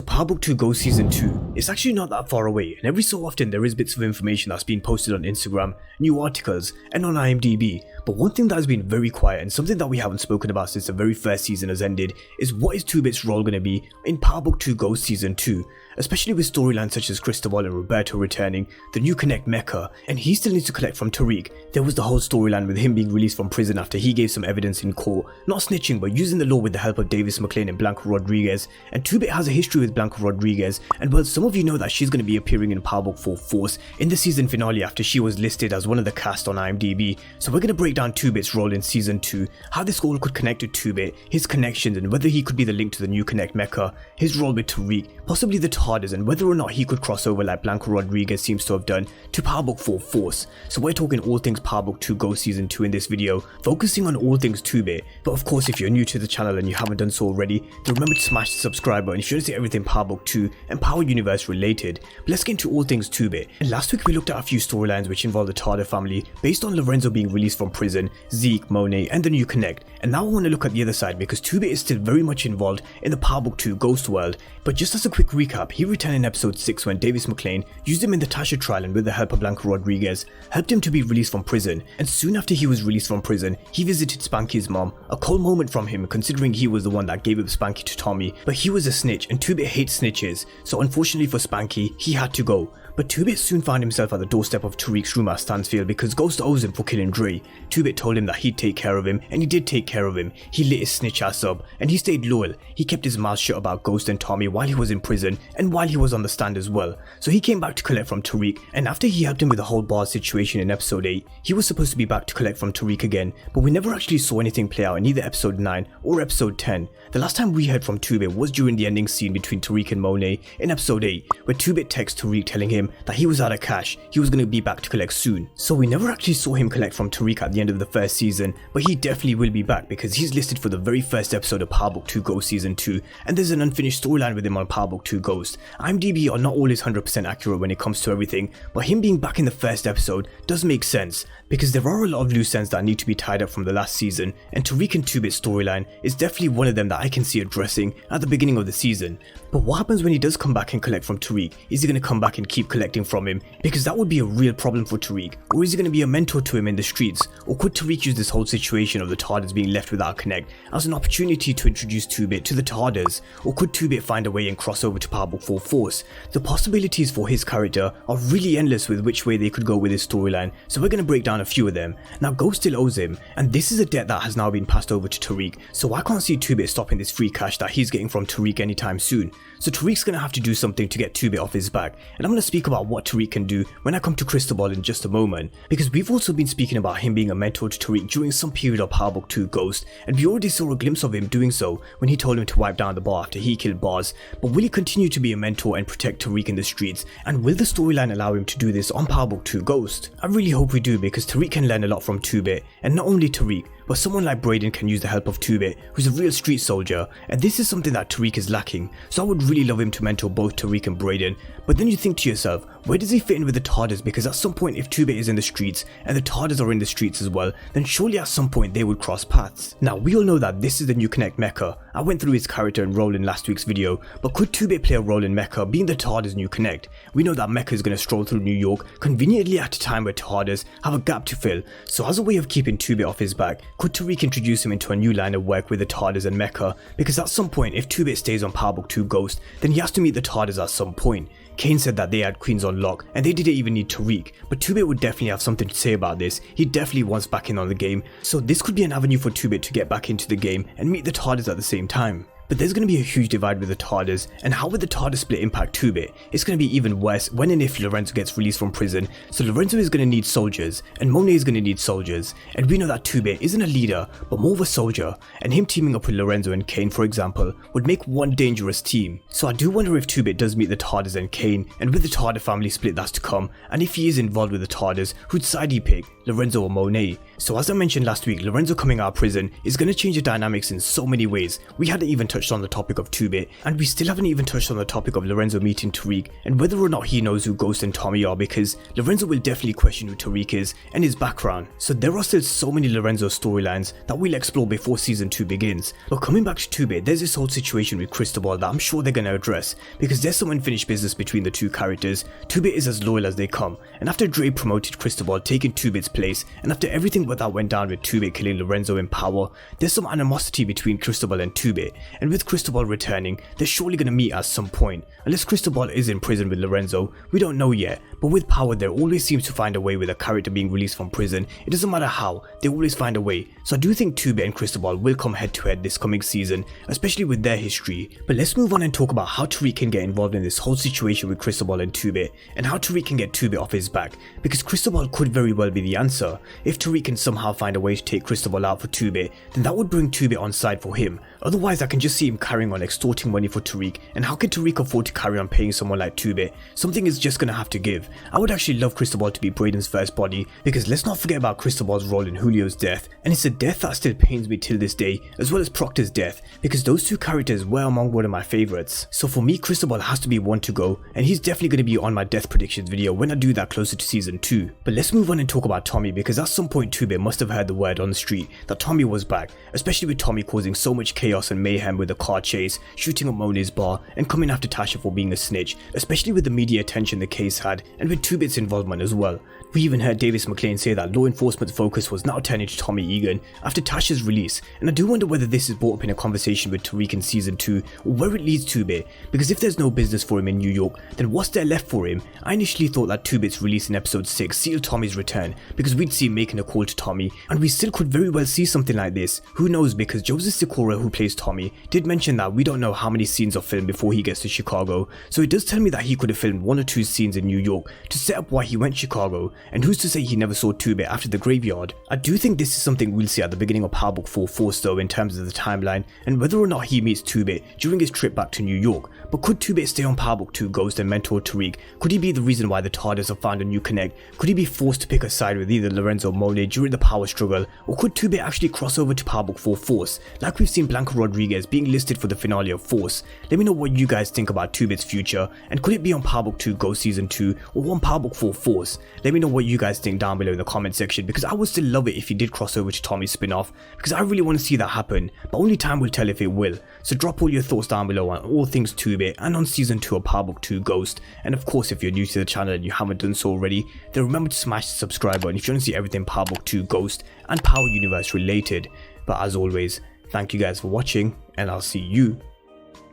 Power Book 2 Go Season 2, it's actually not that far away, and every so often there is bits of information that's been posted on Instagram, new articles, and on IMDb. But one thing that has been very quiet and something that we haven't spoken about since the very first season has ended is what is 2-Bit's role going to be in Power Book 2 Go Season 2, especially with storylines such as Cristobol and Roberto returning, the new connect Mecca, and he still needs to collect from Tariq. There was the whole storyline with him being released from prison after he gave some evidence in court, not snitching but using the law with the help of Maclean and Blanca Rodriguez, and 2-Bit has a history with Blanca Rodriguez, and well, some of you know that she's going to be appearing in Power Book 4 Force in the season finale after she was listed as one of the cast on IMDb. So we're going to break down 2-Bit's role in season 2, how this all could connect to 2-Bit, his connections, and whether he could be the link to the new connect Mecca, his role with Tariq, possibly the TARDIS, and whether or not he could cross over like Blanca Rodriguez seems to have done to Power Book 4 Force. So we're talking all things Power Book 2 Go Season 2 in this video, focusing on all things 2-Bit. But of course, if you're new to the channel and you haven't done so already, then remember to smash the subscribe button if you want to see everything Power Book 2 and Power Universe related. But let's get into all things 2-Bit. And last week we looked at a few storylines which involved the Tejada family based on Lorenzo being released from prison, Zeke, Monet, and the new connect. And now I want to look at the other side because 2-Bit is still very much involved in the Power Book 2 Ghost world. But just as a quick recap, he returned in episode 6 when Maclean used him in the Tasha trial and with the help of Blanca Rodriguez, helped him to be released from prison. And soon after he was released from prison, he visited Spanky's mom, a cold moment from him considering he was the one that gave up Spanky to Tommy. But he was a snitch and 2-Bit hates snitches, so unfortunately for Spanky, he had to go. But 2-Bit soon found himself at the doorstep of Tariq's room at Stansfield because Ghost owes him for killing Dre. 2-Bit told him that he'd take care of him, and he did take care of him. He lit his snitch ass up, and he stayed loyal. He kept his mouth shut about Ghost and Tommy while he was in prison, and while he was on the stand as well. So he came back to collect from Tariq, and after he helped him with the whole bar situation in episode 8, he was supposed to be back to collect from Tariq again, but we never actually saw anything play out in either episode 9 or episode 10. The last time we heard from 2-Bit was during the ending scene between Tariq and Monet in episode 8, where 2-Bit texts Tariq telling him that he was out of cash, he was going to be back to collect soon. So we never actually saw him collect from Tariq at the end of the first season, but he definitely will be back because he's listed for the very first episode of Power Book 2 Ghost Season 2, and there's an unfinished storyline with him on Power Book 2 Ghost. IMDb are not always 100% accurate when it comes to everything, but him being back in the first episode does make sense, because there are a lot of loose ends that need to be tied up from the last season, and Tariq and 2-Bit's storyline is definitely one of them that I can see addressing at the beginning of the season. But what happens when he does come back and collect from Tariq? Is he going to come back and keep collecting from him? Because that would be a real problem for Tariq. Or is he going to be a mentor to him in the streets? Or could Tariq use this whole situation of the TARDIS being left without a connect as an opportunity to introduce 2-Bit to the TARDIS? Or could 2-Bit find a way and cross over to Power Book 4 Force? The possibilities for his character are really endless with which way they could go with his storyline, so we're going to break down a few of them. Now Ghost still owes him, and this is a debt that has now been passed over to Tariq, so I can't see 2-Bit stopping this free cash that he's getting from Tariq anytime soon. So Tariq's going to have to do something to get 2-Bit off his back, and I'm going to speak about what Tariq can do when I come to Cristobol in just a moment, because we've also been speaking about him being a mentor to Tariq during some period of Power Book 2 Ghost, and we already saw a glimpse of him doing so when he told him to wipe down the bar after he killed Bars. But will he continue to be a mentor and protect Tariq in the streets, and will the storyline allow him to do this on Power Book 2 Ghost? I really hope we do, because Tariq can learn a lot from 2-Bit, and not only Tariq, but someone like Brayden can use the help of 2-Bit, who's a real street soldier, and this is something that Tariq is lacking, so I would really love him to mentor both Tariq and Brayden. But then you think to yourself, where does he fit in with the TARDIS? Because at some point if 2-Bit is in the streets and the TARDIS are in the streets as well, then surely at some point they would cross paths. Now we all know that this is the new connect Mecca. I went through his character and role in last week's video, but could 2-Bit play a role in Mecca being the TARDIS new connect? We know that Mecca is going to stroll through New York conveniently at a time where TARDIS have a gap to fill, so as a way of keeping 2-Bit off his back, could Tariq introduce him into a new line of work with the TARDIS and Mecca? Because at some point if 2-Bit stays on Power Book 2 Ghost, then he has to meet the TARDIS at some point. Kane said that they had Queens on lock and they didn't even need Tariq, but 2-Bit would definitely have something to say about this. He definitely wants back in on the game, so this could be an avenue for 2-Bit to get back into the game and meet the TARDIS at the same time. But there's going to be a huge divide with the TARDIS, and how would the TARDIS split impact 2-Bit? It's going to be even worse when and if Lorenzo gets released from prison, so Lorenzo is going to need soldiers, and Monet is going to need soldiers, and we know that 2-Bit isn't a leader, but more of a soldier, and him teaming up with Lorenzo and Kane for example, would make one dangerous team. So I do wonder if 2-Bit does meet the TARDIS and Kane, and with the TARDIS family split that's to come, and if he is involved with the TARDIS, whose side he pick, Lorenzo or Monet? So as I mentioned last week, Lorenzo coming out of prison is going to change the dynamics in so many ways. We hadn't even touched on the topic of 2-Bit, and we still haven't even touched on the topic of Lorenzo meeting Tariq and whether or not he knows who Ghost and Tommy are, because Lorenzo will definitely question who Tariq is and his background. So there are still so many Lorenzo storylines that we'll explore before season 2 begins. But coming back to 2-Bit, there's this whole situation with Cristobol that I'm sure they're going to address, because there's some unfinished business between the two characters. 2-Bit is as loyal as they come, and after Dre promoted Cristobol taking 2-Bit's place, and after everything that went down with 2-Bit killing Lorenzo in power, there's some animosity between Cristobol and 2-Bit, and with Cristobol returning, they're surely going to meet at some point. Unless Cristobol is in prison with Lorenzo, we don't know yet, but with power there always seems to find a way. With a character being released from prison, it doesn't matter how, they always find a way. So I do think 2-Bit and Cristobol will come head to head this coming season, especially with their history. But let's move on and talk about how Tariq can get involved in this whole situation with Cristobol and 2-Bit, and how Tariq can get 2-Bit off his back, because Cristobol could very well be the answer. If Tariq can somehow find a way to take Cristobol out for 2-Bit, then that would bring 2-Bit on side for him. Otherwise I can just see him carrying on extorting money for Tariq, and how can Tariq afford to carry on paying someone like 2-Bit? Something is just gonna have to give. I would actually love Cristobol to be Braden's first body, because let's not forget about Cristobol's role in Julio's death, and it's a death that still pains me till this day, as well as Proctor's death, because those two characters were among one of my favourites. So for me, Cristobol has to be one to go, and he's definitely going to be on my death predictions video when I do that closer to season 2. But let's move on and talk about Tommy, because at some point 2-Bit must have heard the word on the street that Tommy was back, especially with Tommy causing so much chaos and mayhem with the car chase, shooting up Monet's bar, and coming after Tasha for being a snitch, especially with the media attention the case had, and with 2-Bit's involvement as well. We even heard Davis Maclean say that law enforcement's focus was now turning to Tommy Egan after Tasha's release, and I do wonder whether this is brought up in a conversation with Tariq in season 2 or where it leads 2-Bit, because if there's no business for him in New York, then what's there left for him? I initially thought that 2-Bit's release in episode 6 sealed Tommy's return, because we'd see him making a call to Tommy, and we still could very well see something like this. Who knows, because Joseph Sikora, who plays Tommy, did mention that we don't know how many scenes are filmed before he gets to Chicago, so it does tell me that he could have filmed 1 or 2 scenes in New York to set up why he went to Chicago, and who's to say he never saw 2-Bit after the graveyard. I do think this is something we'll see at the beginning of Power Book 4 Force though, in terms of the timeline and whether or not he meets 2-Bit during his trip back to New York. But could 2-Bit stay on Power Book 2 Ghost and mentor Tariq? Could he be the reason why the TARDIS have found a new connect? Could he be forced to pick a side with either Lorenzo or Monet during the power struggle? Or could 2-Bit actually cross over to Power Book 4 Force, like we've seen Blanca Rodriguez being listed for the finale of Force? Let me know what you guys think about 2-Bit's future, and could it be on Power Book 2 Ghost Season 2 or on Power Book 4 Force? Let me know what you guys think down below in the comment section, because I would still love it if he did cross over to Tommy's spin-off, because I really want to see that happen, but only time will tell if it will. So drop all your thoughts down below on all things 2-Bit and on Season 2 of Power Book 2 Ghost, and of course if you're new to the channel and you haven't done so already, then remember to smash the subscribe button if you want to see everything Power Book 2 Ghost and Power Universe related. But as always, thank you guys for watching, and I'll see you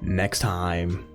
next time.